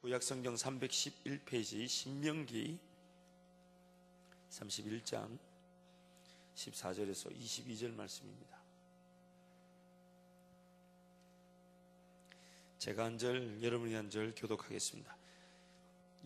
구약성경 311페이지 신명기 31장 14절에서 22절 말씀입니다. 제가 한 절, 여러분이 한 절 교독하겠습니다.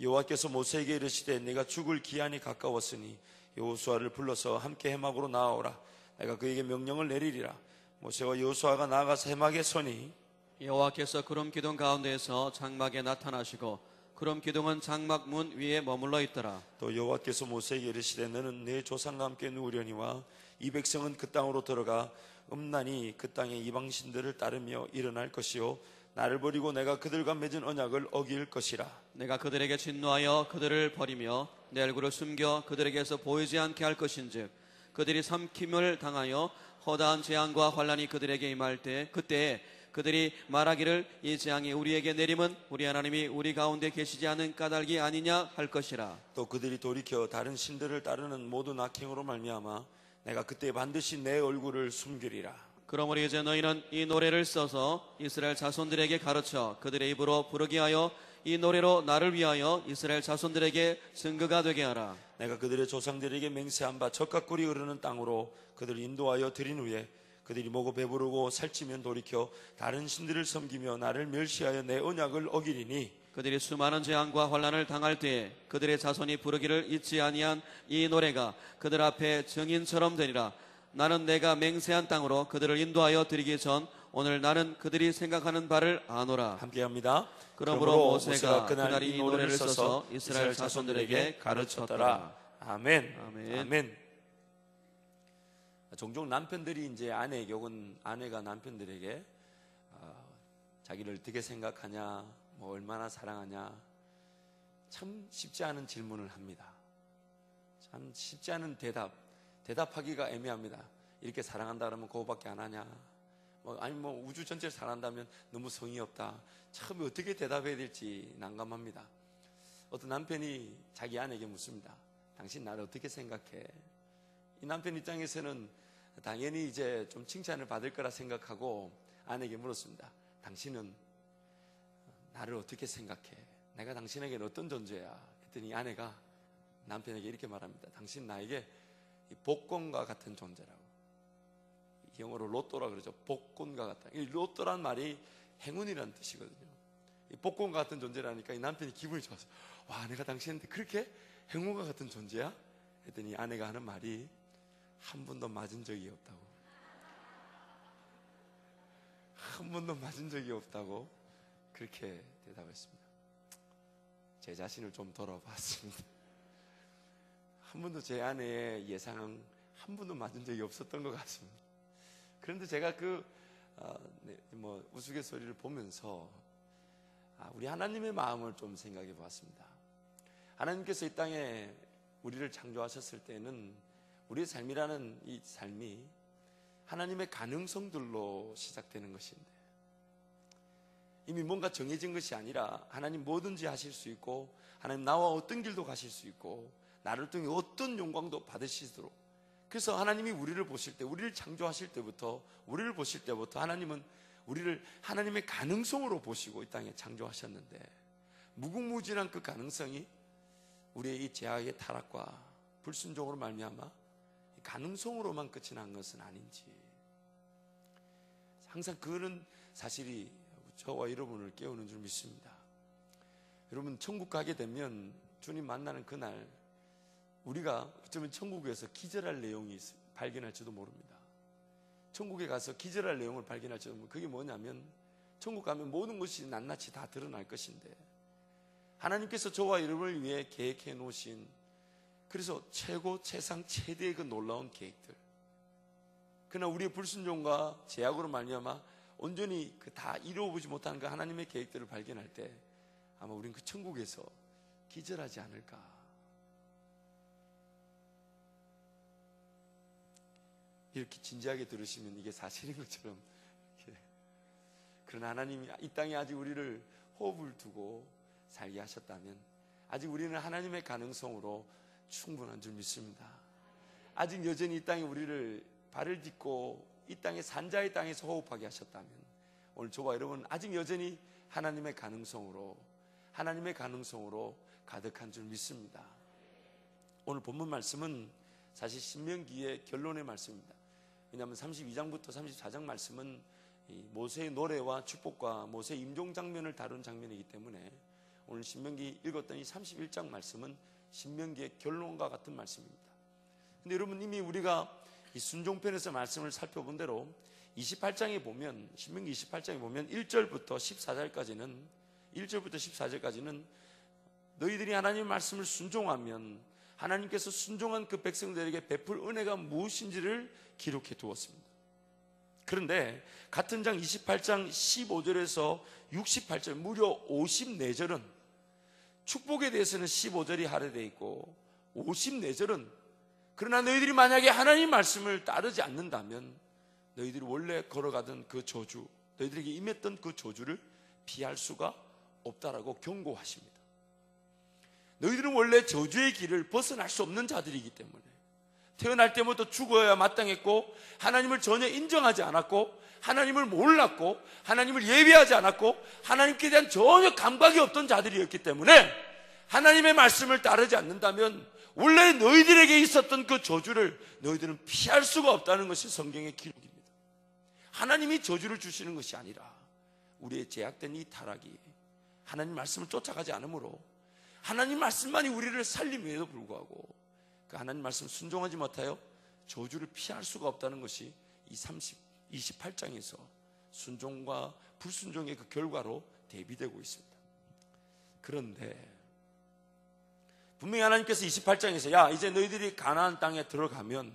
여호와께서 모세에게 이르시되 내가 죽을 기한이 가까웠으니 여호수아를 불러서 함께 해막으로 나아오라. 내가 그에게 명령을 내리리라. 모세와 여호수아가 나아가서 해막에 서니 여호와께서 구름 기둥 가운데에서 장막에 나타나시고 구름 기둥은 장막 문 위에 머물러 있더라. 또 여호와께서 모세에게 이르시되 너는 내 조상과 함께 누우려니와 이 백성은 그 땅으로 들어가 음란히 그 땅의 이방신들을 따르며 일어날 것이요 나를 버리고 내가 그들과 맺은 언약을 어길 것이라. 내가 그들에게 진노하여 그들을 버리며 내 얼굴을 숨겨 그들에게서 보이지 않게 할 것인즉 그들이 삼킴을 당하여 허다한 재앙과 환란이 그들에게 임할 때 그때 그들이 말하기를 이 재앙이 우리에게 내림은 우리 하나님이 우리 가운데 계시지 않은 까닭이 아니냐 할 것이라. 또 그들이 돌이켜 다른 신들을 따르는 모든 악행으로 말미암아 내가 그때 반드시 내 얼굴을 숨기리라. 그러므로 이제 너희는 이 노래를 써서 이스라엘 자손들에게 가르쳐 그들의 입으로 부르게 하여 이 노래로 나를 위하여 이스라엘 자손들에게 증거가 되게 하라. 내가 그들의 조상들에게 맹세한 바 젖과 꿀이 흐르는 땅으로 그들을 인도하여 들인 후에 그들이 먹어 배부르고 살찌면 돌이켜 다른 신들을 섬기며 나를 멸시하여 내 언약을 어기리니 그들이 수많은 재앙과 환란을 당할 때에 그들의 자손이 부르기를 잊지 아니한 이 노래가 그들 앞에 증인처럼 되리라. 나는 내가 맹세한 땅으로 그들을 인도하여 드리기 전 오늘 나는 그들이 생각하는 바를 아노라. 함께합니다. 그러므로 모세가 그날 이 노래를 써서 이스라엘 자손들에게 가르쳤더라. 아멘. 아멘. 아멘. 종종 남편들이 이제 아내에게 혹은 아내가 남편들에게 자기를 어떻게 생각하냐, 뭐 얼마나 사랑하냐, 참 쉽지 않은 질문을 합니다. 참 쉽지 않은 대답하기가 애매합니다. 이렇게 사랑한다 그러면 그거밖에 안 하냐, 아니 우주 전체를 사랑한다면 너무 성의 없다. 처음에 어떻게 대답해야 될지 난감합니다. 어떤 남편이 자기 아내에게 묻습니다. 당신 나를 어떻게 생각해? 이 남편 입장에서는 당연히 이제 좀 칭찬을 받을 거라 생각하고 아내에게 물었습니다. 당신은 나를 어떻게 생각해? 내가 당신에게는 어떤 존재야? 했더니 아내가 남편에게 이렇게 말합니다. 당신 나에게 복권과 같은 존재라고. 영어로 로또라 그러죠. 복권과 같다. 이 로또란 말이 행운이라는 뜻이거든요. 이 복권과 같은 존재라니까 이 남편이 기분이 좋아서 와, 내가 당신한테 그렇게 행운과 같은 존재야? 했더니 아내가 하는 말이 한 번도 맞은 적이 없다고. 한 번도 맞은 적이 없다고 그렇게 대답했습니다. 제 자신을 좀 돌아봤습니다. 한 번도 제 아내의 예상은 한 번도 맞은 적이 없었던 것 같습니다. 그런데 제가 우스갯소리를 보면서 우리 하나님의 마음을 좀 생각해 보았습니다. 하나님께서 이 땅에 우리를 창조하셨을 때는 우리의 삶이라는 이 삶이 하나님의 가능성들로 시작되는 것인데 이미 뭔가 정해진 것이 아니라 하나님 뭐든지 하실 수 있고 하나님 나와 어떤 길도 가실 수 있고 나를 통해 어떤 영광도 받으시도록, 그래서 하나님이 우리를 보실 때, 우리를 창조하실 때부터, 우리를 보실 때부터 하나님은 우리를 하나님의 가능성으로 보시고 이 땅에 창조하셨는데 무궁무진한 그 가능성이 우리의 이 죄악의 타락과 불순종으로 말미암아 가능성으로만 끝이 난 것은 아닌지, 항상 그거는 사실이 저와 여러분을 깨우는 줄 믿습니다. 여러분, 천국 가게 되면 주님 만나는 그날 우리가 어쩌면 천국에서 기절할 내용이 발견할지도 모릅니다. 천국에 가서 기절할 내용을 발견할지도 모릅니다. 그게 뭐냐면 천국 가면 모든 것이 낱낱이 다 드러날 것인데 하나님께서 저와 여러분을 위해 계획해 놓으신, 그래서 최고 최상 최대의 그 놀라운 계획들, 그러나 우리의 불순종과 죄악으로 말미암아 온전히 그 다 이루어보지 못하는 그 하나님의 계획들을 발견할 때 아마 우리는 그 천국에서 기절하지 않을까. 이렇게 진지하게 들으시면 이게 사실인 것처럼 이렇게. 그러나 하나님이 이 땅에 아직 우리를 호흡을 두고 살게 하셨다면 아직 우리는 하나님의 가능성으로 충분한 줄 믿습니다. 아직 여전히 이 땅에 우리를 발을 딛고 이 땅에 산자의 땅에서 호흡하게 하셨다면 오늘 저와 여러분 아직 여전히 하나님의 가능성으로 하나님의 가능성으로 가득한 줄 믿습니다. 오늘 본문 말씀은 사실 신명기의 결론의 말씀입니다. 왜냐하면 32장부터 34장 말씀은 모세의 노래와 축복과 모세의 임종 장면을 다룬 장면이기 때문에 오늘 신명기 읽었던 이 31장 말씀은 신명기의 결론과 같은 말씀입니다. 근데 여러분, 이미 우리가 이 순종편에서 말씀을 살펴본 대로 28장에 보면, 신명기 28장에 보면 1절부터 14절까지는 너희들이 하나님의 말씀을 순종하면 하나님께서 순종한 그 백성들에게 베풀 은혜가 무엇인지를 기록해 두었습니다. 그런데 같은 장 28장 15절에서 68절 무려 54절은 축복에 대해서는 15절이 할애되어 있고 54절은 그러나 너희들이 만약에 하나님 말씀을 따르지 않는다면 너희들이 원래 걸어가던 그 저주, 너희들에게 임했던 그 저주를 피할 수가 없다라고 경고하십니다. 너희들은 원래 저주의 길을 벗어날 수 없는 자들이기 때문에 태어날 때부터 죽어야 마땅했고 하나님을 전혀 인정하지 않았고 하나님을 몰랐고 하나님을 예배하지 않았고 하나님께 대한 전혀 감각이 없던 자들이었기 때문에 하나님의 말씀을 따르지 않는다면 원래 너희들에게 있었던 그 저주를 너희들은 피할 수가 없다는 것이 성경의 기록입니다. 하나님이 저주를 주시는 것이 아니라 우리의 제약된 이 타락이 하나님 말씀을 쫓아가지 않으므로 하나님 말씀만이 우리를 살림에도 불구하고 그 하나님 말씀 순종하지 못하여 저주를 피할 수가 없다는 것이 이 28장에서 순종과 불순종의 그 결과로 대비되고 있습니다. 그런데 분명히 하나님께서 28장에서 야, 이제 너희들이 가나안 땅에 들어가면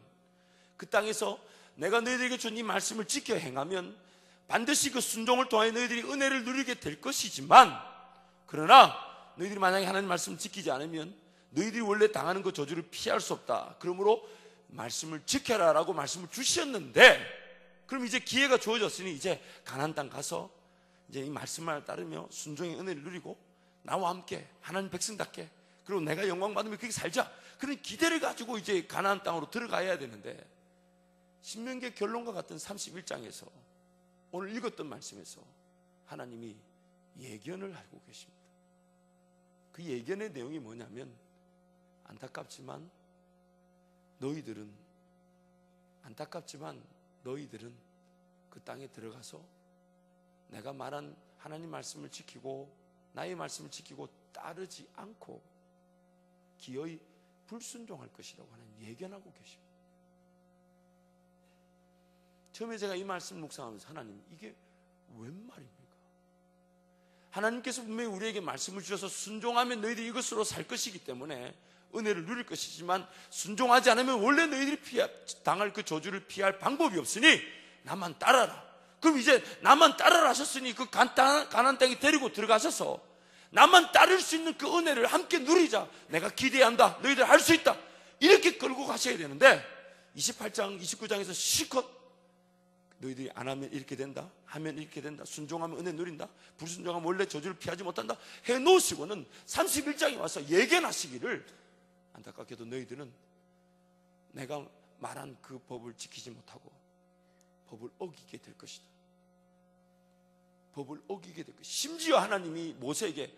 그 땅에서 내가 너희들에게 준 이 말씀을 지켜 행하면 반드시 그 순종을 통하여 너희들이 은혜를 누리게 될 것이지만 그러나 너희들이 만약에 하나님 말씀을 지키지 않으면 너희들이 원래 당하는 그 저주를 피할 수 없다. 그러므로 말씀을 지켜라 라고 말씀을 주셨는데 그럼 이제 기회가 주어졌으니 이제 가나안 땅 가서 이제 이 말씀을 따르며 순종의 은혜를 누리고 나와 함께 하나님 백성답게 그리고 내가 영광 받으며 그렇게 살자. 그런 기대를 가지고 이제 가나안 땅으로 들어가야 되는데 신명기의 결론과 같은 31장에서 오늘 읽었던 말씀에서 하나님이 예견을 하고 계십니다. 그 예견의 내용이 뭐냐면 안타깝지만 너희들은 그 땅에 들어가서 내가 말한 하나님 말씀을 지키고 나의 말씀을 지키고 따르지 않고 기어이 불순종할 것이라고 하나님 예견하고 계십니다. 처음에 제가 이 말씀 묵상하면서 하나님 이게 웬 말입니까? 하나님께서 분명히 우리에게 말씀을 주셔서 순종하면 너희들이 이것으로 살 것이기 때문에 은혜를 누릴 것이지만 순종하지 않으면 원래 너희들이 당할 그 저주를 피할 방법이 없으니 나만 따라라. 그럼 이제 나만 따라라 하셨으니 그 가나안 땅에 데리고 들어가셔서 나만 따를 수 있는 그 은혜를 함께 누리자. 내가 기대한다. 너희들 할 수 있다. 이렇게 끌고 가셔야 되는데 28장 29장에서 실컷 너희들이 안 하면 이렇게 된다, 하면 이렇게 된다, 순종하면 은혜 누린다, 불순종하면 원래 저주를 피하지 못한다 해놓으시고는 31장에 와서 예견하시기를 안타깝게도 너희들은 내가 말한 그 법을 지키지 못하고 법을 어기게 될 것이다. 법을 어기게 될 것이다. 심지어 하나님이 모세에게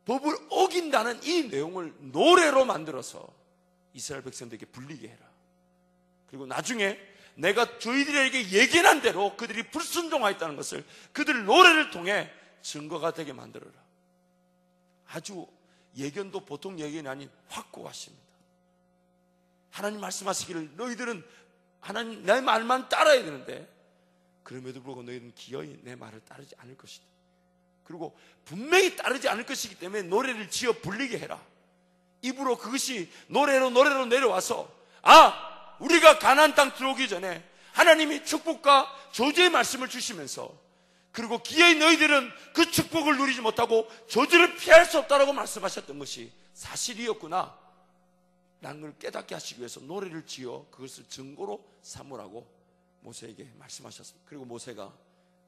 법을 어긴다는 이 내용을 노래로 만들어서 이스라엘 백성들에게 불리게 해라. 그리고 나중에 내가 저희들에게 예견한 대로 그들이 불순종하였다는 것을 그들 노래를 통해 증거가 되게 만들어라. 아주 예견도 보통 예견이 아닌 확고하십니다. 하나님 말씀하시기를 너희들은 하나님 내 말만 따라야 되는데 그럼에도 불구하고 너희들은 기어이 내 말을 따르지 않을 것이다. 그리고 분명히 따르지 않을 것이기 때문에 노래를 지어 불리게 해라. 입으로 그것이 노래로 내려와서 우리가 가나안 땅 들어오기 전에 하나님이 축복과 저주의 말씀을 주시면서 그리고 기어이 너희들은 그 축복을 누리지 못하고 저주를 피할 수 없다라고 말씀하셨던 것이 사실이었구나 라는 걸 깨닫게 하시기 위해서 노래를 지어 그것을 증거로 삼으라고 모세에게 말씀하셨습니다. 그리고 모세가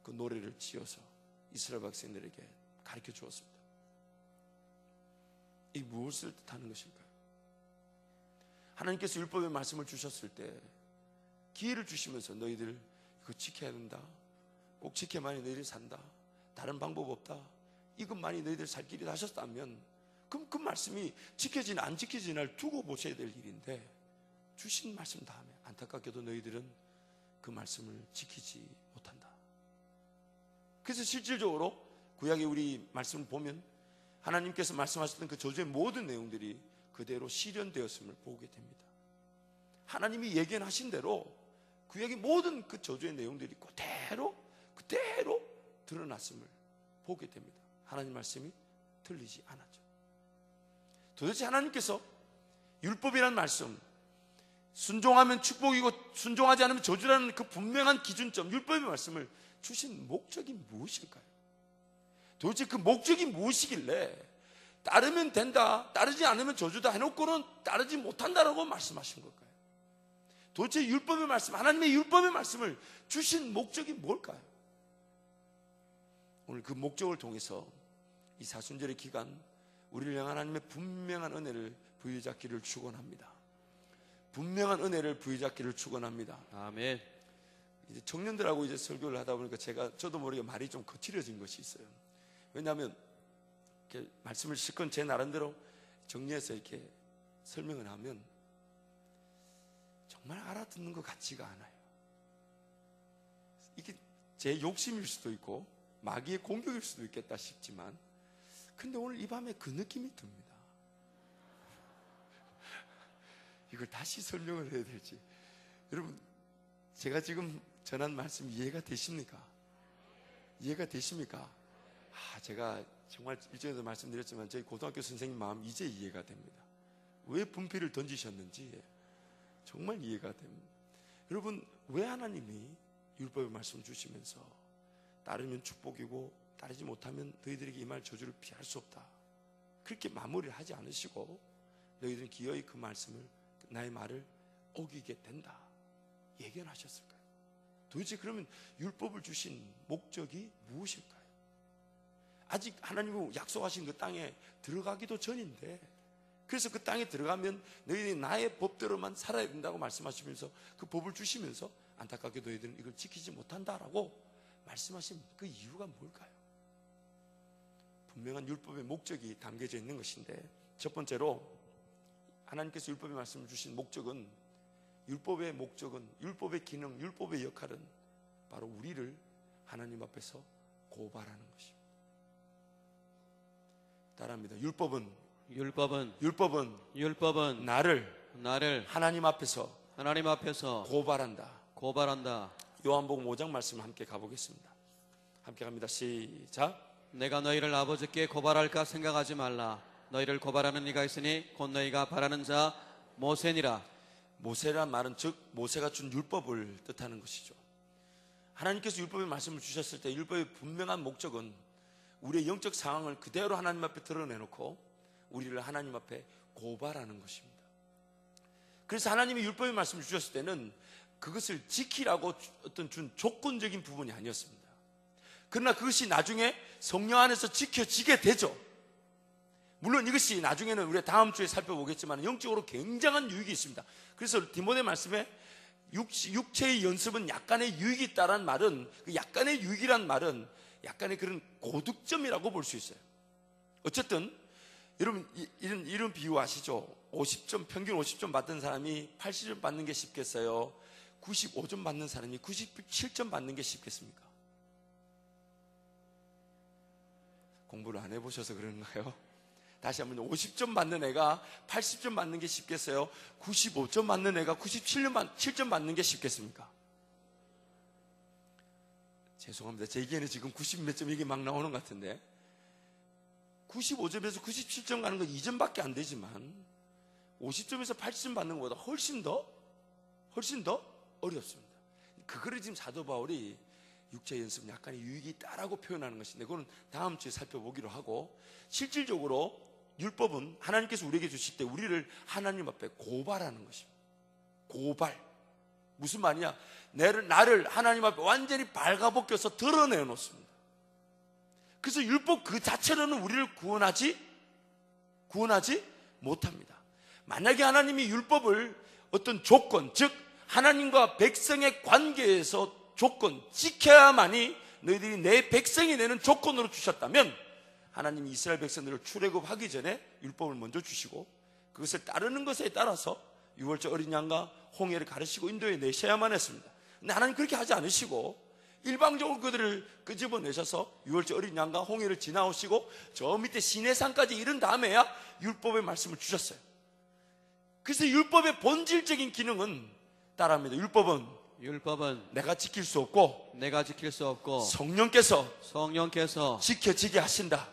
그 노래를 지어서 이스라엘 백성들에게 가르쳐 주었습니다. 이 무엇을 뜻하는 것일까요? 하나님께서 율법의 말씀을 주셨을 때 기회를 주시면서 너희들 이거 지켜야 된다. 꼭 지켜야만이 너희들이 산다. 다른 방법 없다. 이것만이 너희들 살 길이다 하셨다면 그럼 그 말씀이 지켜지나 안 지켜지나를 두고 보셔야 될 일인데 주신 말씀 다음에 안타깝게도 너희들은 그 말씀을 지키지 못한다. 그래서 실질적으로 구약의 우리 말씀을 보면 하나님께서 말씀하셨던 그 저주의 모든 내용들이 그대로 실현되었음을 보게 됩니다. 하나님이 예견하신 대로 구약의 모든 그 저주의 내용들이 그대로 드러났음을 보게 됩니다. 하나님 말씀이 틀리지 않았죠. 도대체 하나님께서 율법이라는 말씀, 순종하면 축복이고 순종하지 않으면 저주라는 그 분명한 기준점, 율법의 말씀을 주신 목적이 무엇일까요? 도대체 그 목적이 무엇이길래 따르면 된다, 따르지 않으면 저주다 해놓고는 따르지 못한다라고 말씀하신 걸까요? 도대체 율법의 말씀, 하나님의 율법의 말씀을 주신 목적이 뭘까요? 오늘 그 목적을 통해서 이 사순절의 기간 우리를 향한 하나님의 분명한 은혜를 부여잡기를 축원합니다. 분명한 은혜를 부여잡기를 축원합니다. 아멘. 이제 청년들하고 이제 설교를 하다 보니까 저도 모르게 말이 좀 거칠어진 것이 있어요. 왜냐하면 이렇게 말씀을 실컷 제 나름대로 정리해서 이렇게 설명을 하면 정말 알아듣는 것 같지가 않아요. 이게 제 욕심일 수도 있고 마귀의 공격일 수도 있겠다 싶지만, 근데 오늘 이 밤에 그 느낌이 듭니다. 이걸 다시 설명을 해야 될지. 여러분, 제가 지금 전한 말씀 이해가 되십니까? 이해가 되십니까? 제가 정말 일전에도 말씀드렸지만 저희 고등학교 선생님 마음 이제 이해가 됩니다. 왜 분필을 던지셨는지 정말 이해가 됩니다. 여러분, 왜 하나님이 율법의 말씀을 주시면서 따르면 축복이고 따르지 못하면 너희들에게 임할 저주를 피할 수 없다, 그렇게 마무리를 하지 않으시고 너희들은 기어이 그 말씀을, 나의 말을 어기게 된다 예견하셨을까요? 도대체 그러면 율법을 주신 목적이 무엇일까요? 아직 하나님이 약속하신 그 땅에 들어가기도 전인데, 그래서 그 땅에 들어가면 너희들이 나의 법대로만 살아야 된다고 말씀하시면서 그 법을 주시면서 안타깝게 너희들은 이걸 지키지 못한다라고 말씀하신 그 이유가 뭘까요? 분명한 율법의 목적이 담겨져 있는 것인데, 첫 번째로 하나님께서 율법의 말씀을 주신 목적은, 율법의 목적은, 율법의 기능, 율법의 역할은 바로 우리를 하나님 앞에서 고발하는 것입니다. 따라합니다. 율법은 나를 하나님 앞에서 고발한다. 요한복음 5장 말씀 함께 가보겠습니다. 함께 갑니다. 시작. 내가 너희를 아버지께 고발할까 생각하지 말라. 너희를 고발하는 이가 있으니 곧 너희가 바라는 자 모세니라. 모세란 말은 즉 모세가 준 율법을 뜻하는 것이죠. 하나님께서 율법의 말씀을 주셨을 때 율법의 분명한 목적은 우리의 영적 상황을 그대로 하나님 앞에 드러내놓고 우리를 하나님 앞에 고발하는 것입니다. 그래서 하나님이 율법의 말씀을 주셨을 때는 그것을 지키라고 어떤 준 조건적인 부분이 아니었습니다. 그러나 그것이 나중에 성령 안에서 지켜지게 되죠. 물론 이것이 나중에는 우리가 다음 주에 살펴보겠지만 영적으로 굉장한 유익이 있습니다. 그래서 디모데 말씀에 육체의 연습은 약간의 유익이 있다는 말은, 그 약간의 유익이란 말은 약간의 그런 고득점이라고 볼 수 있어요. 어쨌든 여러분 이런 비유 아시죠? 50점, 평균 50점 받던 사람이 80점 받는 게 쉽겠어요? 95점 받는 사람이 97점 받는 게 쉽겠습니까? 공부를 안 해보셔서 그런가요? 다시 한번, 50점 받는 애가 80점 받는 게 쉽겠어요? 95점 받는 애가 97점 받는 게 쉽겠습니까? 죄송합니다. 제 얘기에는 지금 90몇 점 이게 막 나오는 것 같은데, 95점에서 97점 가는 건 2점밖에 안 되지만 50점에서 80점 받는 것보다 훨씬 더 어렵습니다. 그거를 지금 사도 바울이 육체 연습은 약간의 유익이 있다라고 표현하는 것인데, 그건 다음 주에 살펴보기로 하고, 실질적으로 율법은 하나님께서 우리에게 주실 때 우리를 하나님 앞에 고발하는 것입니다. 고발. 무슨 말이냐? 나를 하나님 앞에 완전히 발가벗겨서 드러내 놓습니다. 그래서 율법 그 자체로는 우리를 구원하지 못합니다. 만약에 하나님이 율법을 어떤 조건, 즉 하나님과 백성의 관계에서 조건, 지켜야만이 너희들이 내 백성이 되는 조건으로 주셨다면, 하나님이 이스라엘 백성들을 출애굽하기 전에 율법을 먼저 주시고 그것을 따르는 것에 따라서 유월절 어린 양과 홍해를 가르치고 인도해 내셔야만 했습니다. 근데 하나님 그렇게 하지 않으시고 일방적으로 그들을 끄집어내셔서 유월절 어린 양과 홍해를 지나오시고 저 밑에 시내산까지 이른 다음에야 율법의 말씀을 주셨어요. 그래서 율법의 본질적인 기능은 따라합니다. 율법은 내가 지킬 수 없고 성령께서 지켜지게 하신다.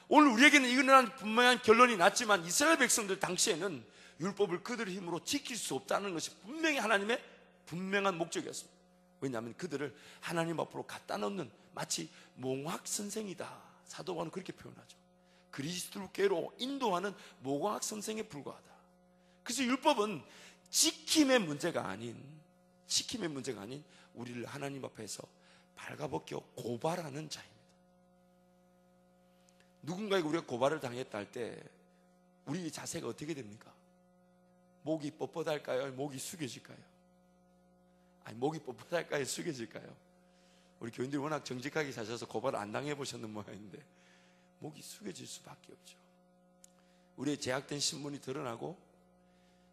오늘 우리에게는 이거는 분명한 결론이 났지만 이스라엘 백성들 당시에는 율법을 그들의 힘으로 지킬 수 없다는 것이 분명히 하나님의 분명한 목적이었습니다. 왜냐하면 그들을 하나님 앞으로 갖다 놓는 마치 몽학 선생이다. 사도 바울은 그렇게 표현하죠. 그리스도께로 인도하는 몽학 선생에 불과하다. 그래서 율법은 지킴의 문제가 아닌 우리를 하나님 앞에서 발가벗겨 고발하는 자입니다. 누군가에게 우리가 고발을 당했다 할 때 우리 자세가 어떻게 됩니까? 목이 뻣뻣할까요? 목이 숙여질까요? 아니, 목이 뻣뻣할까요? 숙여질까요? 우리 교인들이 워낙 정직하게 사셔서 고발을 안 당해보셨는 모양인데 목이 숙여질 수밖에 없죠. 우리의 제약된 신분이 드러나고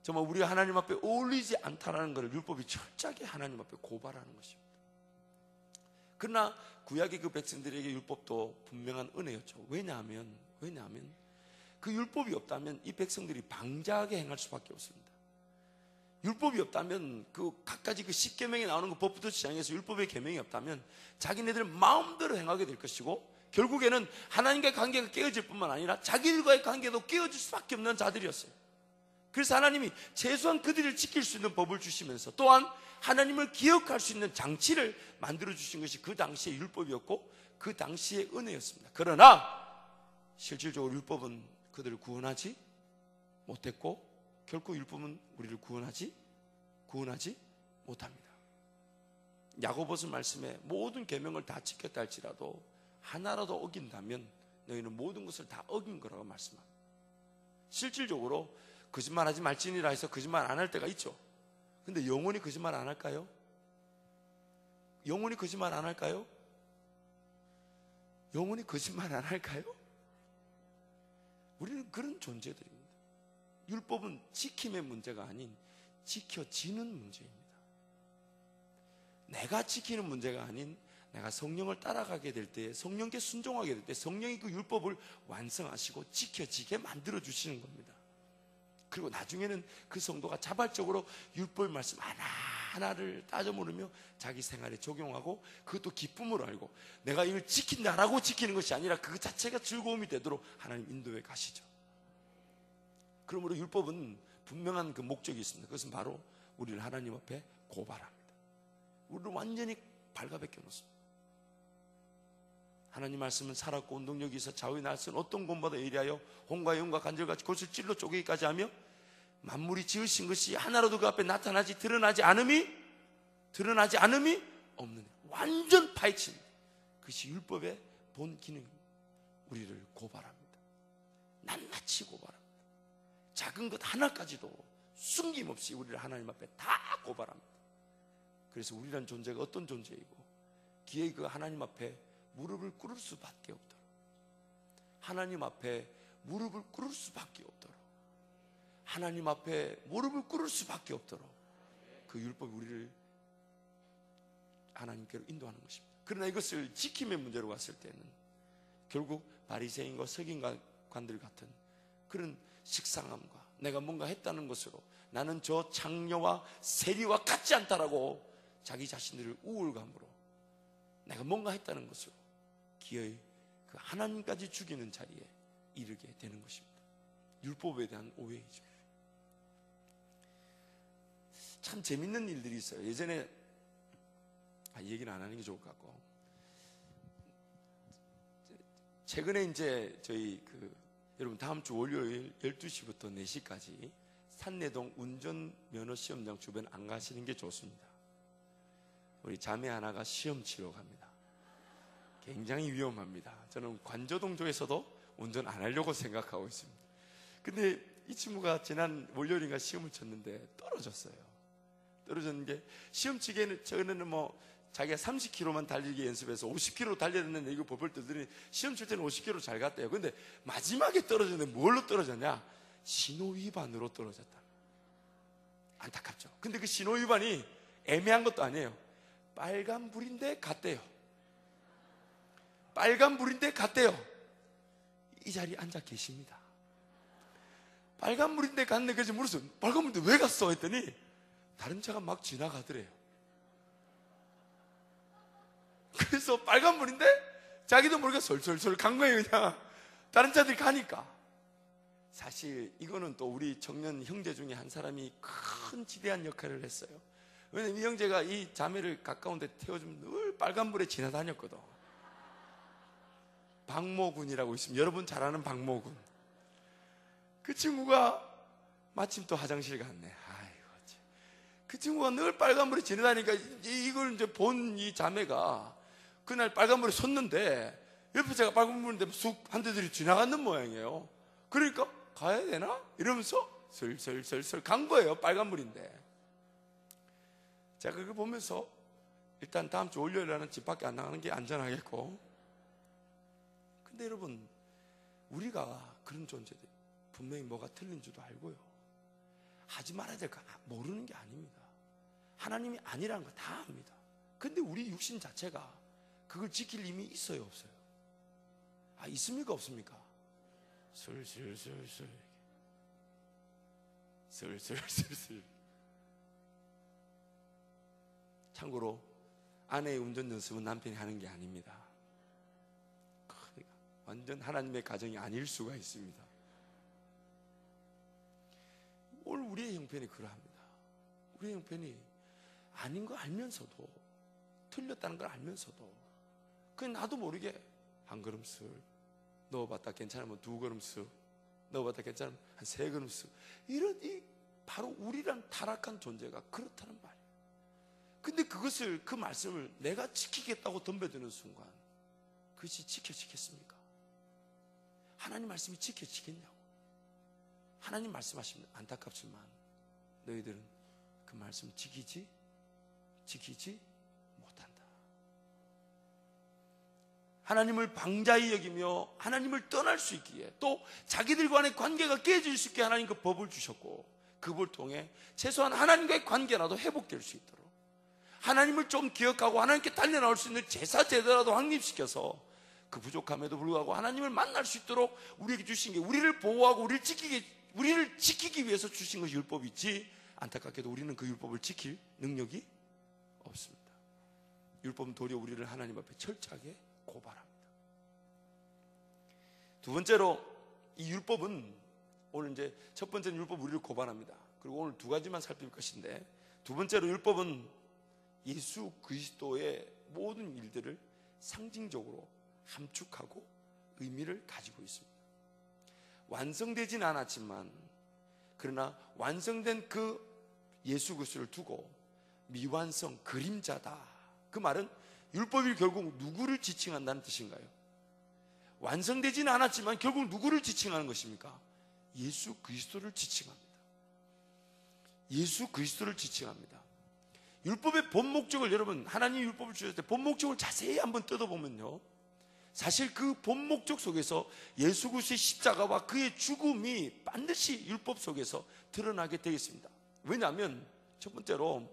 정말 우리가 하나님 앞에 어울리지 않다라는 것을 율법이 철저하게 하나님 앞에 고발하는 것입니다. 그러나 구약의 그 백성들에게 율법도 분명한 은혜였죠. 왜냐하면 그 율법이 없다면 이 백성들이 방자하게 행할 수밖에 없습니다. 율법이 없다면 그 각가지 그 10계명에 나오는 그 법부터 시작해서 율법의 계명이 없다면 자기네들 마음대로 행하게 될 것이고 결국에는 하나님과의 관계가 깨어질 뿐만 아니라 자기들과의 관계도 깨어질 수밖에 없는 자들이었어요. 그래서 하나님이 최소한 그들을 지킬 수 있는 법을 주시면서 또한 하나님을 기억할 수 있는 장치를 만들어 주신 것이 그 당시의 율법이었고 그 당시의 은혜였습니다. 그러나 실질적으로 율법은 그들을 구원하지 못했고 결코 율법은 우리를 구원하지 못합니다. 야고보서 말씀에 모든 계명을 다 지켰다 할지라도 하나라도 어긴다면 너희는 모든 것을 다 어긴 거라고 말씀합니다. 실질적으로 거짓말하지 말지니라 해서 거짓말 안 할 때가 있죠. 근데 영원히 거짓말 안 할까요? 영원히 거짓말 안 할까요? 영원히 거짓말 안 할까요? 우리는 그런 존재들입니다. 율법은 지킴의 문제가 아닌 지켜지는 문제입니다. 내가 지키는 문제가 아닌 내가 성령을 따라가게 될 때, 성령께 순종하게 될 때 성령이 그 율법을 완성하시고 지켜지게 만들어 주시는 겁니다. 그리고 나중에는 그 성도가 자발적으로 율법의 말씀 하나하나를 따져 물으며 자기 생활에 적용하고 그것도 기쁨으로 알고 내가 이걸 지킨다라고 지키는 것이 아니라 그 자체가 즐거움이 되도록 하나님 인도해 가시죠. 그러므로 율법은 분명한 그 목적이 있습니다. 그것은 바로 우리를 하나님 앞에 고발합니다. 우리를 완전히 발가벗겨 놓습니다. 하나님 말씀은 살았고 운동력이 있어 좌우의 날선 어떤 곰보다 예리하여 홍과 영과 간절같이 곧을 찔러 쪼개기까지 하며 만물이 지으신 것이 하나라도 그 앞에 나타나지 드러나지 않음이 없느냐. 완전 파헤칩니다. 그것이 율법의 본 기능입니다. 우리를 고발합니다. 낱낱이 고발합니다. 작은 것 하나까지도 숨김없이 우리를 하나님 앞에 다 고발합니다. 그래서 우리란 존재가 어떤 존재이고 기어이 그 하나님 앞에 무릎을 꿇을 수밖에 없도록, 하나님 앞에 무릎을 꿇을 수밖에 없도록, 하나님 앞에 무릎을 꿇을 수밖에 없도록 그 율법이 우리를 하나님께로 인도하는 것입니다. 그러나 이것을 지킴의 문제로 갔을 때는 결국 바리새인과 서기관들 같은 그런 식상함과 내가 뭔가 했다는 것으로 나는 저 장녀와 세리와 같지 않다라고 자기 자신들을 우월감으로 내가 뭔가 했다는 것으로 기어이 그 하나님까지 죽이는 자리에 이르게 되는 것입니다. 율법에 대한 오해이죠. 참 재밌는 일들이 있어요. 예전에 이 얘기는 안 하는 게 좋을 것 같고, 최근에 이제 저희 여러분 다음 주 월요일 12시부터 4시까지 산내동 운전면허 시험장 주변 안 가시는 게 좋습니다. 우리 자매 하나가 시험 치러 갑니다. 굉장히 위험합니다. 저는 관저동조에서도 운전 안 하려고 생각하고 있습니다. 근데 이 친구가 지난 월요일인가 시험을 쳤는데 떨어졌어요. 떨어졌는 게 시험 치기에는 저는 자기가 30km만 달리기 연습해서 50km 달려야 되는데 이거 법을 뜨더니 시험 칠 때는 50km 잘 갔대요. 근데 마지막에 떨어졌는데 뭘로 떨어졌냐? 신호 위반으로 떨어졌다. 안타깝죠. 근데 그 신호 위반이 애매한 것도 아니에요. 빨간불인데 갔대요. 빨간불인데 갔대요. 이 자리에 앉아 계십니다. 빨간불인데 갔네. 그래서 물었어요. 빨간불인데 왜 갔어? 했더니 다른 차가 막 지나가더래요. 그래서 빨간불인데 자기도 모르게 솔솔솔 간 거예요. 그냥 다른 차들이 가니까. 사실 이거는 또 우리 청년 형제 중에 한 사람이 큰 지대한 역할을 했어요. 왜냐면 이 형제가 이 자매를 가까운 데 태워주면 늘 빨간불에 지나다녔거든. 박모군이라고 있습니다. 여러분 잘 아는 박모군. 그 친구가 마침 또 화장실 갔네. 아이고, 그 친구가 늘 빨간불에 지나다니까 이걸 이제 본 이 자매가 그날 빨간불에 섰는데 옆에 제가 빨간불인데 쑥 한 대들이 지나가는 모양이에요. 그러니까 가야 되나? 이러면서 슬슬슬슬 간 거예요. 빨간불인데. 제가 그거 보면서 일단 다음 주 월요일에는 집 밖에 안 나가는 게 안전하겠고, 근데 여러분 우리가 그런 존재들 분명히 뭐가 틀린 줄도 알고요. 하지 말아야 될 거 모르는 게 아닙니다. 하나님이 아니라는 거 다 압니다. 근데 우리 육신 자체가 그걸 지킬 힘이 있어요, 없어요? 있습니까, 없습니까? 슬슬슬슬 참고로 아내의 운전 연습은 남편이 하는 게 아닙니다. 완전 하나님의 가정이 아닐 수가 있습니다. 오늘 우리의 형편이 그러합니다. 우리의 형편이 아닌 거 알면서도, 틀렸다는 걸 알면서도 그냥 나도 모르게 한 걸음 쓱 넣어봤다 괜찮으면 두 걸음 쓱 넣어봤다 괜찮으면 한 세 걸음 쓱, 이런 바로 우리란 타락한 존재가 그렇다는 말이에요. 근데 그것을, 그 말씀을 내가 지키겠다고 덤벼드는 순간 그것이 지켜지겠습니까? 하나님 말씀이 지켜지겠냐고. 하나님 말씀하시면 안타깝지만 너희들은 그 말씀 지키지 못한다. 하나님을 방자히 여기며 하나님을 떠날 수 있기에, 또 자기들과의 관계가 깨질 수 있게 하나님 그 법을 주셨고, 그 법을 통해 최소한 하나님과의 관계라도 회복될 수 있도록, 하나님을 좀 기억하고 하나님께 달려나올 수 있는 제사 제도라도 확립시켜서 그 부족함에도 불구하고 하나님을 만날 수 있도록 우리에게 주신 게, 우리를 보호하고 우리를 지키기 위해서 주신 것이 율법이지, 안타깝게도 우리는 그 율법을 지킬 능력이 없습니다. 율법은 도리어 우리를 하나님 앞에 철저하게 고발합니다. 두 번째로, 이 율법은, 오늘 이제 첫 번째는 율법 우리를 고발합니다. 그리고 오늘 두 가지만 살필 것인데, 두 번째로 율법은 예수 그리스도의 모든 일들을 상징적으로 함축하고 의미를 가지고 있습니다. 완성되진 않았지만, 그러나 완성된 그 예수 그리스도를 두고 미완성, 그림자다. 그 말은 율법이 결국 누구를 지칭한다는 뜻인가요? 완성되지는 않았지만 결국 누구를 지칭하는 것입니까? 예수 그리스도를 지칭합니다. 예수 그리스도를 지칭합니다. 율법의 본 목적을, 여러분 하나님이 율법을 주셨을 때 본 목적을 자세히 한번 뜯어보면요, 사실 그 본 목적 속에서 예수 그리스도의 십자가와 그의 죽음이 반드시 율법 속에서 드러나게 되어 있습니다. 왜냐하면 첫 번째로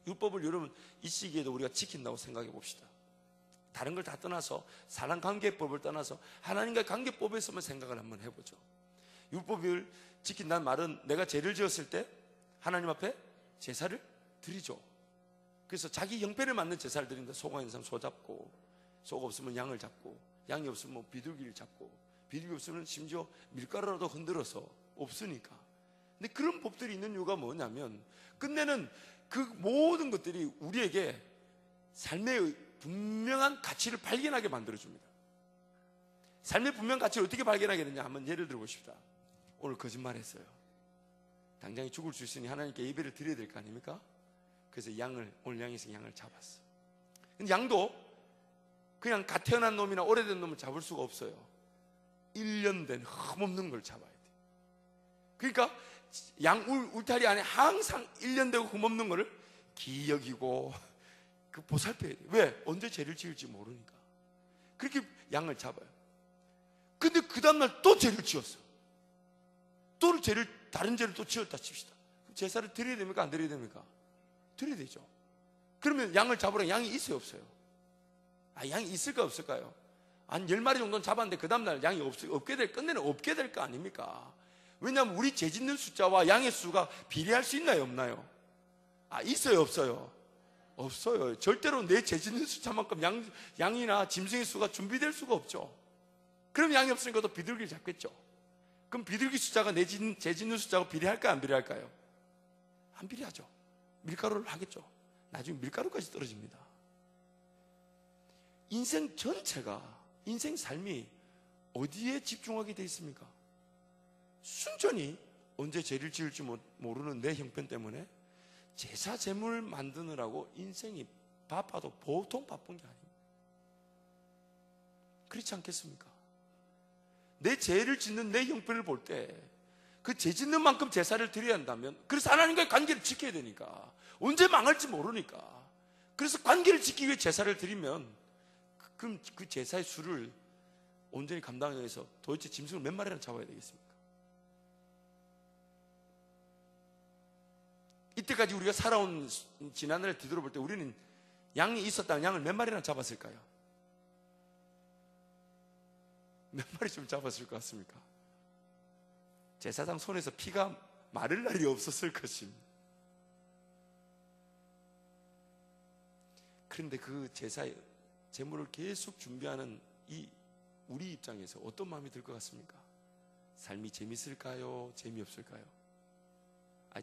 율법을 여러분 이 시기에도 우리가 지킨다고 생각해 봅시다. 다른 걸 다 떠나서, 사랑관계법을 떠나서 하나님과의 관계법에서만 생각을 한번 해보죠. 율법을 지킨다는 말은 내가 죄를 지었을 때 하나님 앞에 제사를 드리죠. 그래서 자기 형편에 맞는 제사를 드린다. 소가 인상 소 잡고, 소가 없으면 양을 잡고, 양이 없으면 뭐 비둘기를 잡고, 비둘기 없으면 심지어 밀가루라도 흔들어서, 없으니까. 근데 그런 법들이 있는 이유가 뭐냐면, 끝내는 그 모든 것들이 우리에게 삶의 분명한 가치를 발견하게 만들어줍니다. 삶의 분명한 가치를 어떻게 발견하게 되냐, 한번 예를 들어 보십시다. 오늘 거짓말했어요. 당장에 죽을 수 있으니 하나님께 예배를 드려야 될 거 아닙니까? 그래서 오늘 양에서 양을 잡았어. 근데 양도 그냥 갓 태어난 놈이나 오래된 놈을 잡을 수가 없어요. 1년 된 흠없는 걸 잡아야 돼. 그러니까 양 울타리 안에 항상 1년 되고 흠없는 거를 기여기고 그 보살펴야 돼요. 왜? 언제 죄를 지을지 모르니까. 그렇게 양을 잡아요. 근데 그 다음날 또 죄를 지었어. 또 다른 죄를 또 지었다 칩시다. 제사를 드려야 됩니까? 안 드려야 됩니까? 드려야 되죠. 그러면 양을 잡으러 양이 있어요, 없어요? 양이 있을까 없을까요? 한 10마리 정도는 잡았는데 그 다음날 양이 끝내는 없게 될 거 아닙니까? 왜냐하면 우리 죄 짓는 숫자와 양의 수가 비례할 수 있나요, 없나요? 있어요, 없어요? 없어요. 절대로 내 죄 짓는 숫자만큼 양이나 짐승의 수가 준비될 수가 없죠. 그럼 양이 없으니까 또 비둘기를 잡겠죠. 그럼 비둘기 숫자가 죄 짓는 숫자가 비례할까요, 안 비례할까요? 안 비례하죠. 밀가루를 하겠죠. 나중에 밀가루까지 떨어집니다. 인생 전체가, 인생 삶이 어디에 집중하게 되어 있습니까? 순전히 언제 죄를 지을지 모르는 내 형편 때문에 제사 제물 만드느라고 인생이 바빠도 보통 바쁜 게 아닙니다. 그렇지 않겠습니까? 내 죄를 짓는 내 형편을 볼 때 그 죄 짓는 만큼 제사를 드려야 한다면, 그래서 하나님과의 관계를 지켜야 되니까, 언제 망할지 모르니까, 그래서 관계를 지키기 위해 제사를 드리면 그럼 그 제사의 수를 온전히 감당하기 위해서 도대체 짐승을 몇 마리나 잡아야 되겠습니까? 이때까지 우리가 살아온 지난해를 뒤돌아볼 때 우리는 양이 있었다면 양을 몇 마리나 잡았을까요? 몇 마리 좀 잡았을 것 같습니까? 제사장 손에서 피가 마를 날이 없었을 것입니다. 그런데 그 제사의 제물을 계속 준비하는 우리 입장에서 어떤 마음이 들 것 같습니까? 삶이 재밌을까요? 재미없을까요?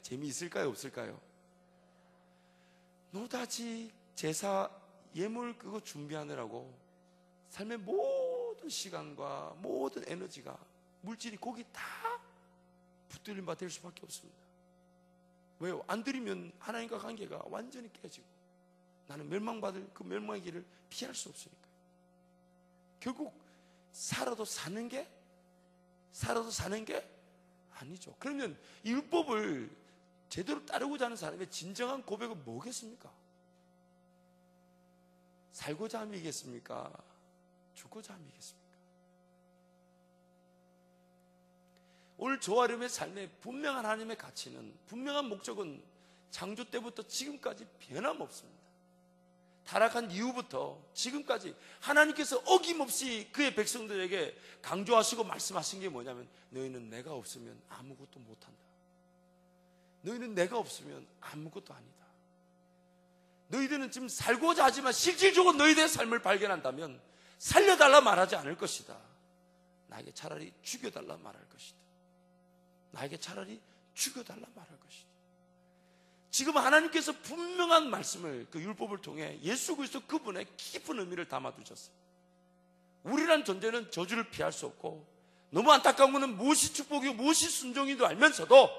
재미있을까요? 없을까요? 노다지 제사 예물 그거 준비하느라고 삶의 모든 시간과 모든 에너지가, 물질이 거기 다 붙들림 바 될 수밖에 없습니다. 왜요? 안 드리면 하나님과 관계가 완전히 깨지고 나는 멸망받을 그 멸망의 길을 피할 수 없으니까. 결국 살아도 사는 게 아니죠. 그러면 이 율법을 제대로 따르고자 하는 사람의 진정한 고백은 뭐겠습니까? 살고자 함이겠습니까? 죽고자 함이겠습니까? 오늘 저와 여러분의 삶에 분명한 하나님의 가치는, 분명한 목적은 창조 때부터 지금까지 변함없습니다. 타락한 이후부터 지금까지 하나님께서 어김없이 그의 백성들에게 강조하시고 말씀하신 게 뭐냐면, 너희는 내가 없으면 아무것도 못한다. 너희는 내가 없으면 아무것도 아니다. 너희들은 지금 살고자 하지만 실질적으로 너희들의 삶을 발견한다면 살려달라 말하지 않을 것이다. 나에게 차라리 죽여달라 말할 것이다. 나에게 차라리 죽여달라 말할 것이다. 지금 하나님께서 분명한 말씀을 그 율법을 통해 예수 그리스도 그분의 깊은 의미를 담아두셨어요. 우리란 존재는 저주를 피할 수 없고, 너무 안타까운 것은 무엇이 축복이고 무엇이 순종이도 알면서도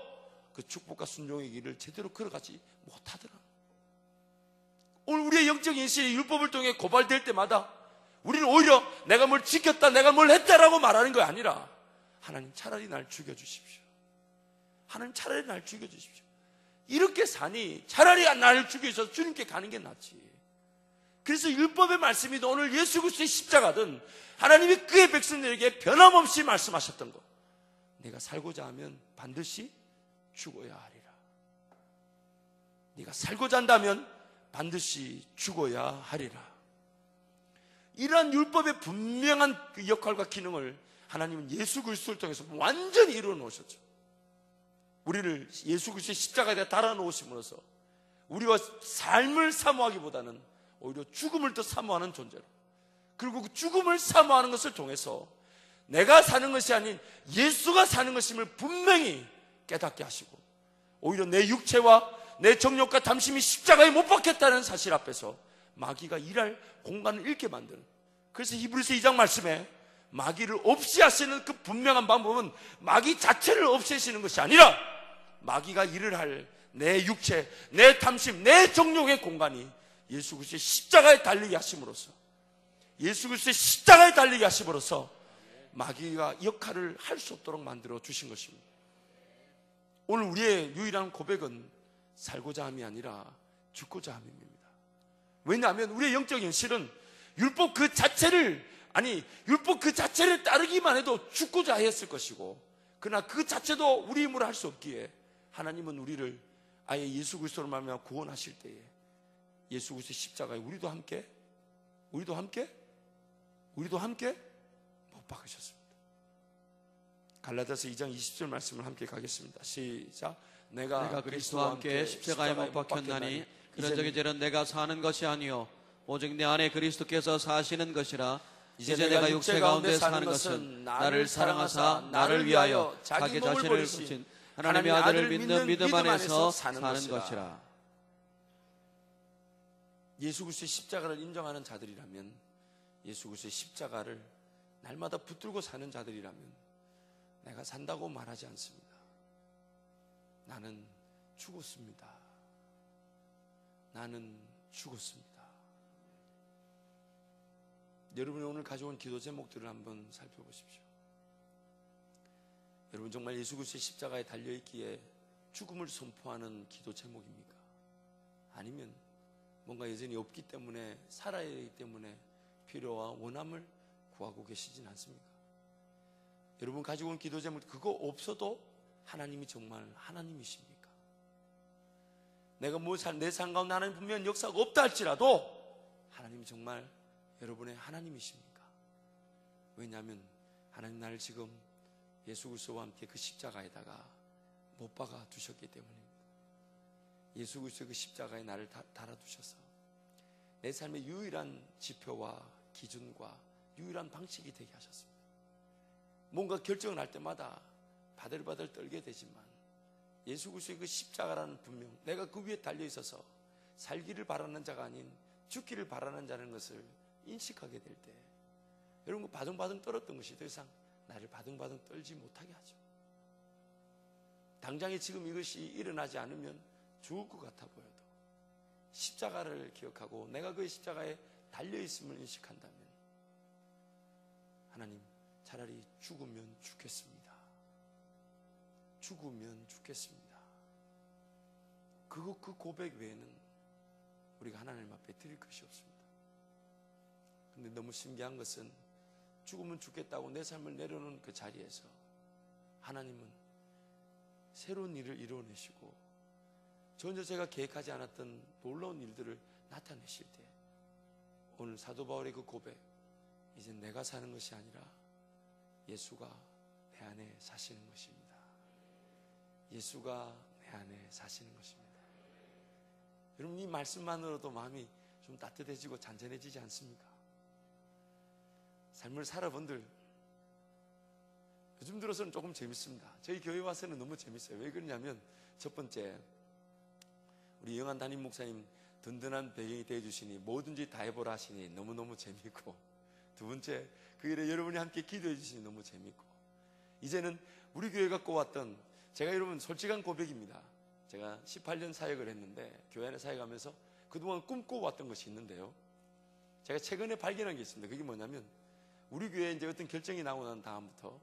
그 축복과 순종의 길을 제대로 걸어가지 못하더라. 오늘 우리의 영적인 인생이 율법을 통해 고발될 때마다 우리는 오히려 내가 뭘 지켰다, 내가 뭘 했다라고 말하는 거 아니라, 하나님 차라리 날 죽여주십시오. 하나님 차라리 날 죽여주십시오. 이렇게 사니 차라리 나를 죽여서 주님께 가는 게 낫지. 그래서 율법의 말씀이 오늘 예수 그리스도의 십자가든 하나님이 그의 백성들에게 변함없이 말씀하셨던 것, 네가 살고자 하면 반드시 죽어야 하리라. 네가 살고자 한다면 반드시 죽어야 하리라. 이러한 율법의 분명한 그 역할과 기능을 하나님은 예수 그리스도를 통해서 완전히 이루어 놓으셨죠. 우리를 예수 그리스도의 십자가에 달아 놓으심으로써 우리와 삶을 사모하기보다는 오히려 죽음을 더 사모하는 존재로, 그리고 그 죽음을 사모하는 것을 통해서 내가 사는 것이 아닌 예수가 사는 것임을 분명히 깨닫게 하시고, 오히려 내 육체와 내 정욕과 탐심이 십자가에 못 박혔다는 사실 앞에서 마귀가 일할 공간을 잃게 만드는, 그래서 히브리서 2장 말씀에 마귀를 없애시는 그 분명한 방법은 마귀 자체를 없애시는 것이 아니라 마귀가 일을 할 내 육체, 내 탐심, 내 정욕의 공간이 예수 그리스도의 십자가에 달리게 하심으로써, 예수 그리스도의 십자가에 달리게 하심으로써 마귀가 역할을 할 수 없도록 만들어 주신 것입니다. 오늘 우리의 유일한 고백은 살고자 함이 아니라 죽고자 함입니다. 왜냐하면 우리의 영적 현실은 율법 그 자체를 따르기만 해도 죽고자 하였을 것이고, 그러나 그 자체도 우리 힘으로 할 수 없기에 하나님은 우리를 아예 예수 그리스도로 말미암아 구원하실 때에 예수 그리스도의 십자가에 우리도 함께 못 박으셨습니다. 갈라디아서 2장 20절 말씀을 함께 가겠습니다. 시작. 내가 그리스도와 함께 십자가에 못 박혔나니 그런 적이 이제는 내가 사는 것이 아니요 오직 내 안에 그리스도께서 사시는 것이라. 이제 내가 육체 가운데 사는 것은 나를 사랑하사 나를 위하여 자기 자신을 버리신 하나님의 아들을 믿는 믿음 안에서 사는 것이라. 예수 그리스도의 십자가를 인정하는 자들이라면, 예수 그리스도의 십자가를 날마다 붙들고 사는 자들이라면 내가 산다고 말하지 않습니다. 나는 죽었습니다. 나는 죽었습니다. 여러분이 오늘 가져온 기도 제목들을 한번 살펴보십시오. 여러분 정말 예수 그리스도의 십자가에 달려있기에 죽음을 선포하는 기도 제목입니까? 아니면 뭔가 여전히 없기 때문에, 살아야 하기 때문에 필요와 원함을 구하고 계시진 않습니까? 여러분 가지고 온 기도 제목, 그거 없어도 하나님이 정말 하나님이십니까? 내가 내 삶 가운데 하나님 분명 역사가 없다 할지라도 하나님이 정말 여러분의 하나님이십니까? 왜냐하면 하나님 나를 지금 예수 그리스도와 함께 그 십자가에다가 못 박아 두셨기 때문입니다. 예수 그리스도의 그 십자가에 나를 달아두셔서 내 삶의 유일한 지표와 기준과 유일한 방식이 되게 하셨습니다. 뭔가 결정을 할 때마다 바들바들 떨게 되지만 예수 그리스도의 그 십자가라는 분명, 내가 그 위에 달려있어서 살기를 바라는 자가 아닌 죽기를 바라는 자라는 것을 인식하게 될 때, 여러분 그 바등바등 떨었던 것이 더 이상 나를 바등바등 떨지 못하게 하죠. 당장에 지금 이것이 일어나지 않으면 죽을 것 같아 보여도 십자가를 기억하고 내가 그 십자가에 달려있음을 인식한다면, 하나님 차라리 죽으면 죽겠습니다. 죽으면 죽겠습니다. 그 고백 외에는 우리가 하나님 앞에 드릴 것이 없습니다. 근데 너무 신기한 것은 죽으면 죽겠다고 내 삶을 내려놓은 그 자리에서 하나님은 새로운 일을 이루어내시고 전혀 제가 계획하지 않았던 놀라운 일들을 나타내실 때, 오늘 사도 바울의 그 고백, 이제 내가 사는 것이 아니라 예수가 내 안에 사시는 것입니다. 예수가 내 안에 사시는 것입니다. 여러분 이 말씀만으로도 마음이 좀 따뜻해지고 잔잔해지지 않습니까? 삶을 살아본들 요즘 들어서는 조금 재밌습니다. 저희 교회 와서는 너무 재밌어요. 왜 그러냐면, 첫 번째 우리 영안 담임 목사님 든든한 배경이 되어주시니 뭐든지 다 해보라 하시니 너무너무 재밌고, 두 번째 그 일에 여러분이 함께 기도해 주시니 너무 재밌고, 이제는 우리 교회가 꿔왔던, 제가 여러분 솔직한 고백입니다. 제가 18년 사역을 했는데 교회 안에 사역하면서 그동안 꿈꿔왔던 것이 있는데요, 제가 최근에 발견한 게 있습니다. 그게 뭐냐면, 우리 교회에 이제 어떤 결정이 나오고 난 다음부터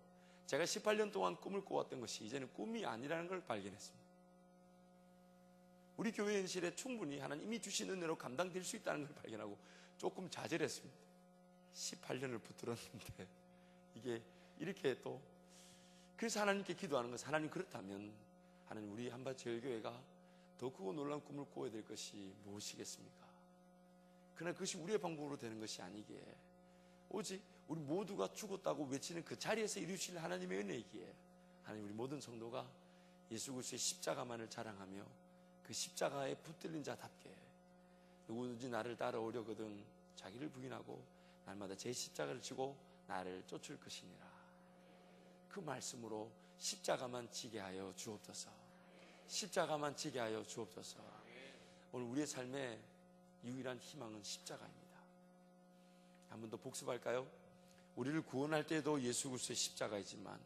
제가 18년 동안 꿈을 꿔왔던 것이 이제는 꿈이 아니라는 걸 발견했습니다. 우리 교회 현실에 충분히 하나님이 주신 은혜로 감당될 수 있다는 걸 발견하고 조금 좌절했습니다. 18년을 붙들었는데 이게 이렇게 또, 그래서 하나님께 기도하는 것은, 하나님 그렇다면 하나님 우리 한밭제일교회가 더 크고 놀라운 꿈을 꾸어야 될 것이 무엇이겠습니까? 그러나 그것이 우리의 방법으로 되는 것이 아니기에 오직 우리 모두가 죽었다고 외치는 그 자리에서 이루실 하나님의 은혜이기에, 하나님 우리 모든 성도가 예수 그리스도의 십자가만을 자랑하며 그 십자가에 붙들린 자답게 누구든지 나를 따라오려거든 자기를 부인하고 날마다 제 십자가를 지고 나를 쫓을 것이니라. 그 말씀으로 십자가만 지게 하여 주옵소서. 십자가만 지게 하여 주옵소서. 오늘 우리의 삶의 유일한 희망은 십자가입니다. 한 번 더 복습할까요? 우리를 구원할 때도 예수 그리스도의 십자가이지만,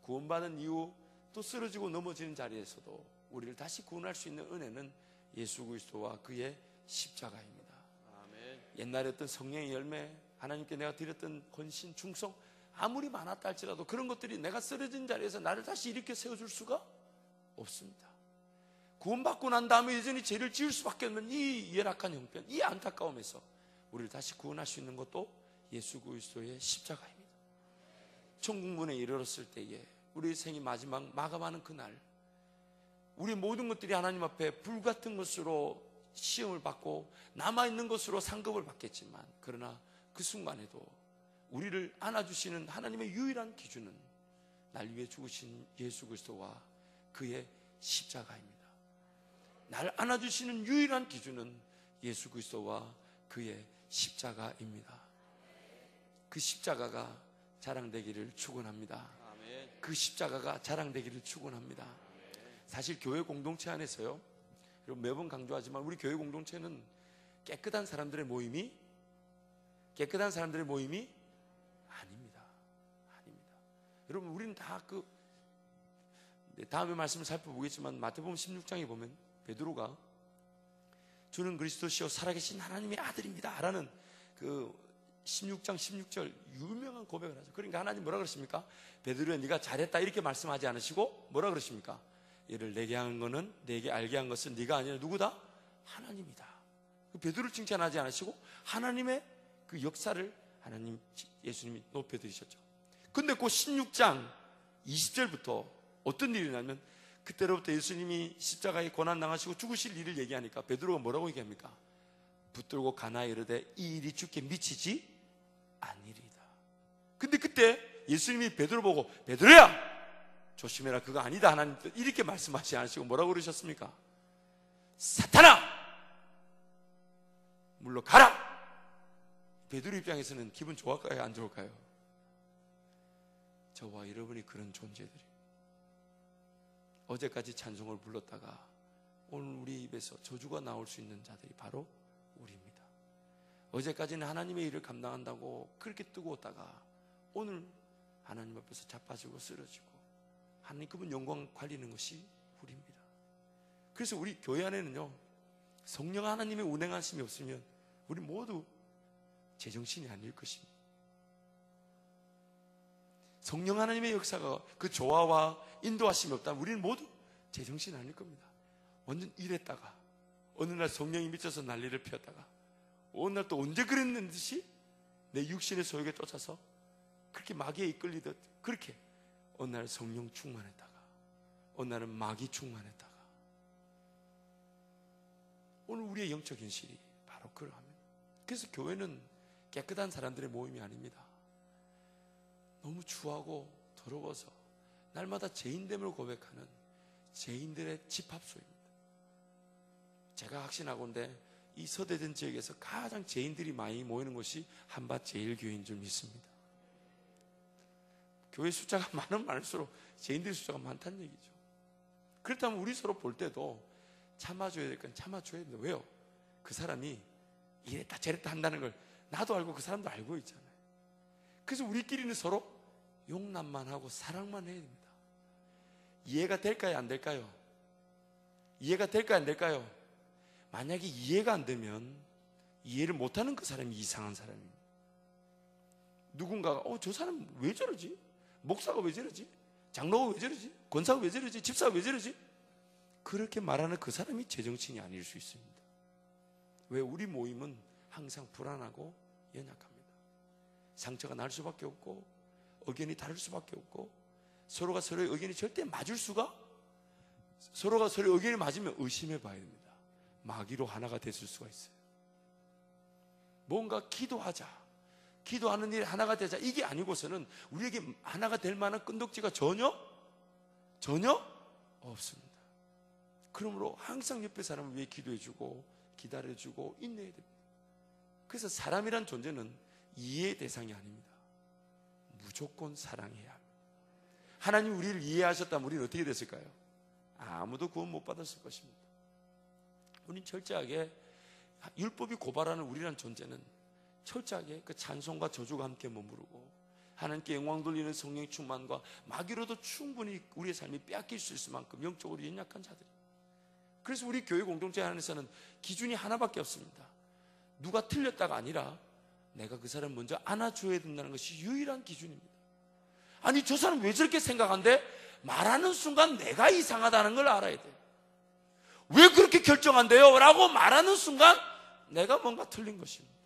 구원받은 이후 또 쓰러지고 넘어지는 자리에서도 우리를 다시 구원할 수 있는 은혜는 예수 그리스도와 그의 십자가입니다. 아멘. 옛날에 어떤 성령의 열매, 하나님께 내가 드렸던 헌신, 충성 아무리 많았다 할지라도 그런 것들이 내가 쓰러진 자리에서 나를 다시 일으켜 세워줄 수가 없습니다. 구원받고 난 다음에 여전히 죄를 지을 수밖에 없는 이 열악한 형편, 이 안타까움에서 우리를 다시 구원할 수 있는 것도 예수 그리스도의 십자가입니다. 천국문에 이르렀을 때에 우리 생이 마지막 마감하는 그날, 우리 모든 것들이 하나님 앞에 불같은 것으로 시험을 받고 남아있는 것으로 상급을 받겠지만, 그러나 그 순간에도 우리를 안아주시는 하나님의 유일한 기준은 날 위해 죽으신 예수 그리스도와 그의 십자가입니다. 날 안아주시는 유일한 기준은 예수 그리스도와 그의 십자가입니다. 그 십자가가 자랑되기를 축원합니다. 그 십자가가 자랑되기를 축원합니다. 사실 교회 공동체 안에서요, 여러분 매번 강조하지만 우리 교회 공동체는 깨끗한 사람들의 모임이 아닙니다. 여러분 우리는 다 다음에 말씀을 살펴보겠지만 마태복음 16장에 보면 베드로가 주는 그리스도시요 살아계신 하나님의 아들입니다 라는 그 16장 16절 유명한 고백을 하죠. 그러니까 하나님 뭐라 그러십니까? 베드로야 네가 잘했다 이렇게 말씀하지 않으시고 뭐라 그러십니까? 이를 내게 알게 한 것은 네가 아니라 누구다? 하나님이다. 베드로를 칭찬하지 않으시고 하나님의 그 역사를 예수님이 높여드리셨죠. 근데 그 16장 20절부터 어떤 일이 나면, 그때로부터 예수님이 십자가에 고난당하시고 죽으실 일을 얘기하니까 베드로가 뭐라고 얘기합니까? 붙들고 가나 이르되 이 일이 주께 미치지 아니리이다. 근데 그때 예수님이 베드로 보고 베드로야 조심해라, 그거 아니다 하나님 이렇게 말씀하지 않으시고 뭐라고 그러셨습니까? 사탄아 물러가라. 베드로 입장에서는 기분 좋을까요? 안 좋을까요? 저와 여러분이 그런 존재들이 어제까지 찬송을 불렀다가 오늘 우리 입에서 저주가 나올 수 있는 자들이 바로 우리입니다. 어제까지는 하나님의 일을 감당한다고 그렇게 뜨거웠다가 오늘 하나님 앞에서 자빠지고 쓰러지고 하나님 그분 영광 관리는 것이 우리입니다. 그래서 우리 교회 안에는요, 성령 하나님의 운행하심이 없으면 우리 모두 제정신이 아닐 것입니다. 성령 하나님의 역사가 그 조화와 인도하심이 없다면 우리는 모두 제정신이 아닐 겁니다. 완전 이랬다가 어느 날 성령이 미쳐서 난리를 피웠다가 어느 날 또 언제 그랬는 듯이 내 육신의 소욕에 쫓아서 그렇게 마귀에 이끌리듯 그렇게 어느 날 성령 충만했다가 어느 날은 마귀 충만했다가 오늘 우리의 영적 현실이 바로 그러합니다. 그래서 교회는 깨끗한 사람들의 모임이 아닙니다. 너무 추하고 더러워서 날마다 죄인됨을 고백하는 죄인들의 집합소입니다. 제가 확신하건대 이 서대전 지역에서 가장 죄인들이 많이 모이는 곳이 한밭제일교회인 줄 믿습니다. 교회 숫자가 많을수록 죄인들의 숫자가 많다는 얘기죠. 그렇다면 우리 서로 볼 때도 참아줘야 될 건 참아줘야 됩니다. 왜요? 그 사람이 이랬다 저랬다 한다는 걸 나도 알고 그 사람도 알고 있잖아요. 그래서 우리끼리는 서로 용납만 하고 사랑만 해야 됩니다. 이해가 될까요? 안 될까요? 이해가 될까요? 안 될까요? 만약에 이해가 안 되면 이해를 못하는 그 사람이 이상한 사람입니다. 누군가가 저 사람 왜 저러지? 목사가 왜 저러지? 장로가 왜 저러지? 권사가 왜 저러지? 집사가 왜 저러지? 그렇게 말하는 그 사람이 제정신이 아닐 수 있습니다. 왜? 우리 모임은 항상 불안하고 연약합니다. 상처가 날 수밖에 없고 의견이 다를 수밖에 없고 서로가 서로의 의견이 절대 맞을 수가, 서로가 서로의 의견이 맞으면 의심해 봐야 됩니다. 마귀로 하나가 됐을 수가 있어요. 뭔가 기도하는 일에 하나가 되자 이게 아니고서는 우리에게 하나가 될 만한 끈덕지가 전혀 없습니다. 그러므로 항상 옆에 사람을 위해 기도해주고 기다려주고 인내해야 됩니다. 그래서 사람이란 존재는 이해의 대상이 아닙니다. 무조건 사랑해야 합니다. 하나님 우리를 이해하셨다면 우리는 어떻게 됐을까요? 아무도 구원 못 받았을 것입니다. 우리는 철저하게 율법이 고발하는 우리란 존재는 철저하게 그 찬송과 저주가 함께 머무르고 하나님께 영광 돌리는 성령의 충만과 마귀로도 충분히 우리의 삶이 빼앗길 수 있을 만큼 영적으로 연약한 자들입니다. 그래서 우리 교회 공동체 안에서는 기준이 하나밖에 없습니다. 누가 틀렸다가 아니라 내가 그 사람 먼저 안아줘야 된다는 것이 유일한 기준입니다. 아니 저 사람 왜 저렇게 생각한대? 말하는 순간 내가 이상하다는 걸 알아야 돼요. 왜 그렇게 결정한대요? 라고 말하는 순간 내가 뭔가 틀린 것입니다.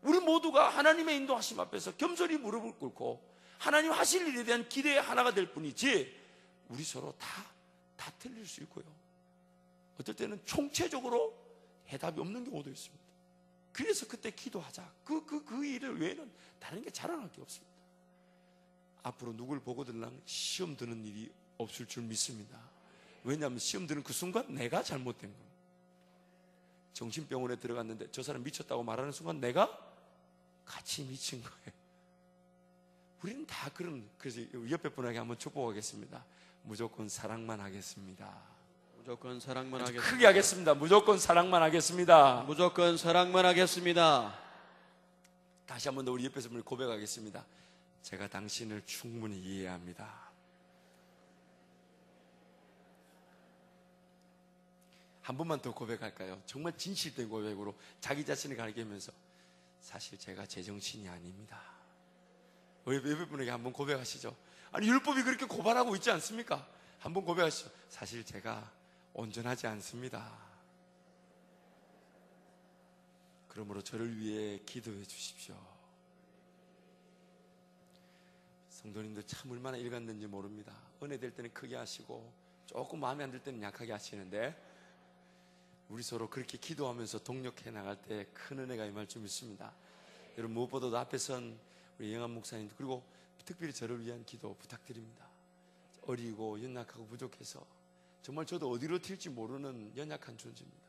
우리 모두가 하나님의 인도하심 앞에서 겸손히 무릎을 꿇고 하나님 하실 일에 대한 기대의 하나가 될 뿐이지, 우리 서로 다 틀릴 수 있고요, 어떨 때는 총체적으로 해답이 없는 경우도 있습니다. 그래서 그때 기도하자. 그 일을 외에는 다른 게 자랑할 게 없습니다. 앞으로 누굴 보고들랑 시험 드는 일이 없을 줄 믿습니다. 왜냐하면 시험 드는 그 순간 내가 잘못된 거예요. 정신병원에 들어갔는데 저 사람 미쳤다고 말하는 순간 내가 같이 미친 거예요. 우리는 다 그래서 옆에 분에게 한번 축복하겠습니다. 무조건 사랑만 하겠습니다. 무조건 사랑만 하겠습니다. 크게 하겠습니다. 무조건 사랑만 하겠습니다. 무조건 사랑만 하겠습니다. 다시 한번 더 우리 옆에서 고백하겠습니다. 제가 당신을 충분히 이해합니다. 한 번만 더 고백할까요? 정말 진실된 고백으로 자기 자신을 가리키면서, 사실 제가 제정신이 아닙니다. 우리 옆에 분에게 한번 고백하시죠. 아니, 율법이 그렇게 고발하고 있지 않습니까? 한번 고백하시죠. 사실 제가 온전하지 않습니다. 그러므로 저를 위해 기도해 주십시오. 성도님들 참 얼마나 일갔는지 모릅니다. 은혜 될 때는 크게 하시고 조금 마음에 안 들 때는 약하게 하시는데, 우리 서로 그렇게 기도하면서 동력해 나갈 때 큰 은혜가 임할 줄 믿습니다. 여러분, 무엇보다도 앞에 선 우리 영암 목사님, 그리고 특별히 저를 위한 기도 부탁드립니다. 어리고 연약하고 부족해서 정말 저도 어디로 튈지 모르는 연약한 존재입니다.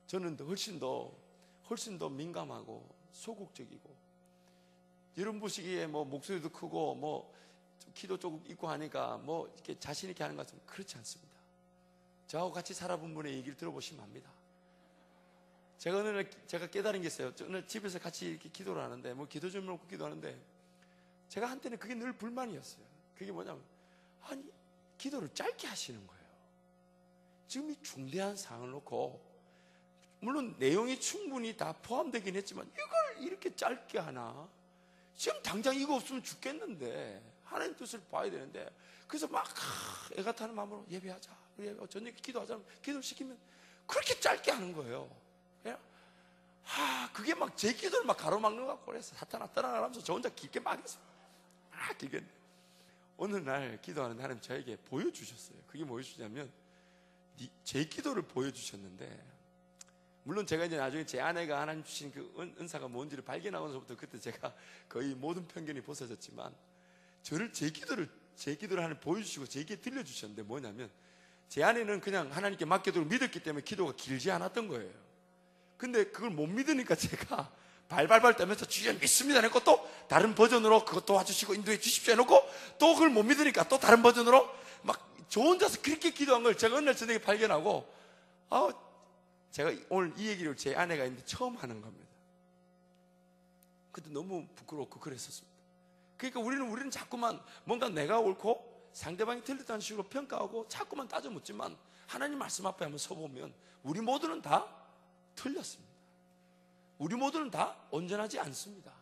저는 훨씬 더 민감하고 소극적이고, 여러분 보시기에 뭐 목소리도 크고 뭐 키도 조금 있고 하니까 뭐 이렇게 자신 있게 하는 것 같으면 그렇지 않습니다. 저하고 같이 살아본 분의 얘기를 들어보시면 압니다. 제가 어느 날 제가 깨달은 게 있어요. 오늘 집에서 같이 이렇게 기도를 하는데, 뭐 기도 좀 놓고 기도하는데, 제가 한때는 그게 늘 불만이었어요. 그게 뭐냐면, 아니, 기도를 짧게 하시는 거예요. 지금 이 중대한 사항을 놓고, 물론 내용이 충분히 다 포함되긴 했지만 이걸 이렇게 짧게 하나? 지금 당장 이거 없으면 죽겠는데, 하나님 뜻을 봐야 되는데, 그래서 막 애가 타는 마음으로 예배하자, 저녁에 기도하자, 기도를 시키면 그렇게 짧게 하는 거예요. 그게 막 제 기도를 막 가로막는 것 같고, 그래서 사탄아 떠나가면서 저 혼자 길게 막 했어요. 길게. 어느 날 기도하는데 하나님 저에게 보여주셨어요. 그게 뭐였냐면, 제 기도를 보여주셨는데, 물론 제가 이제 나중에 제 아내가 하나님 주신 그 은사가 뭔지를 발견하고서부터 그때 제가 거의 모든 편견이 벗어졌지만, 제 기도를 하나님 보여주시고 제게 들려주셨는데, 뭐냐면, 제 아내는 그냥 하나님께 맡겨두고 믿었기 때문에 기도가 길지 않았던 거예요. 근데 그걸 못 믿으니까 제가 발발발 떨면서 주여 믿습니다 해놓고, 또 다른 버전으로 그것 도와주시고 인도해 주십시오 해놓고, 또 그걸 못 믿으니까 또 다른 버전으로 막 저 혼자서 그렇게 기도한 걸 제가 어느 날 저녁에 발견하고, 제가 오늘 이 얘기를 제 아내가 있는데 처음 하는 겁니다. 그때 너무 부끄럽고 그랬었습니다. 그러니까 우리는 자꾸만 뭔가 내가 옳고 상대방이 틀렸다는 식으로 평가하고 자꾸만 따져 묻지만, 하나님 말씀 앞에 한번 서보면 우리 모두는 다 틀렸습니다. 우리 모두는 다 온전하지 않습니다.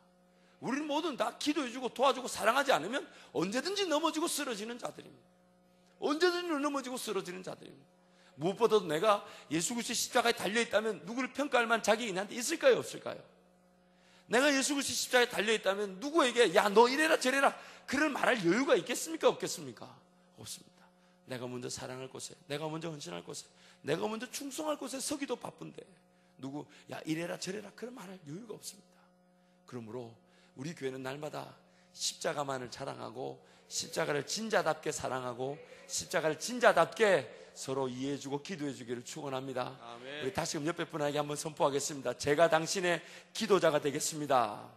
우리 모두는 다 기도해주고 도와주고 사랑하지 않으면 언제든지 넘어지고 쓰러지는 자들입니다. 언제든지 넘어지고 쓰러지는 자들입니다. 무엇보다도 내가 예수 그리스도의 십자가에 달려있다면 누구를 평가할 만한 자격이 나한테 있을까요, 없을까요? 내가 예수 그리스도의 십자가에 달려있다면 누구에게 야 너 이래라 저래라 그를 말할 여유가 있겠습니까, 없겠습니까? 없습니다. 내가 먼저 사랑할 곳에, 내가 먼저 헌신할 곳에, 내가 먼저 충성할 곳에 서기도 바쁜데 누구 야 이래라 저래라 그런 말할 여유가 없습니다. 그러므로 우리 교회는 날마다 십자가만을 자랑하고, 십자가를 진자답게 사랑하고, 십자가를 진자답게 서로 이해해주고 기도해주기를 축원합니다. 우리 다시금 옆에 분에게 한번 선포하겠습니다. 제가 당신의 기도자가 되겠습니다.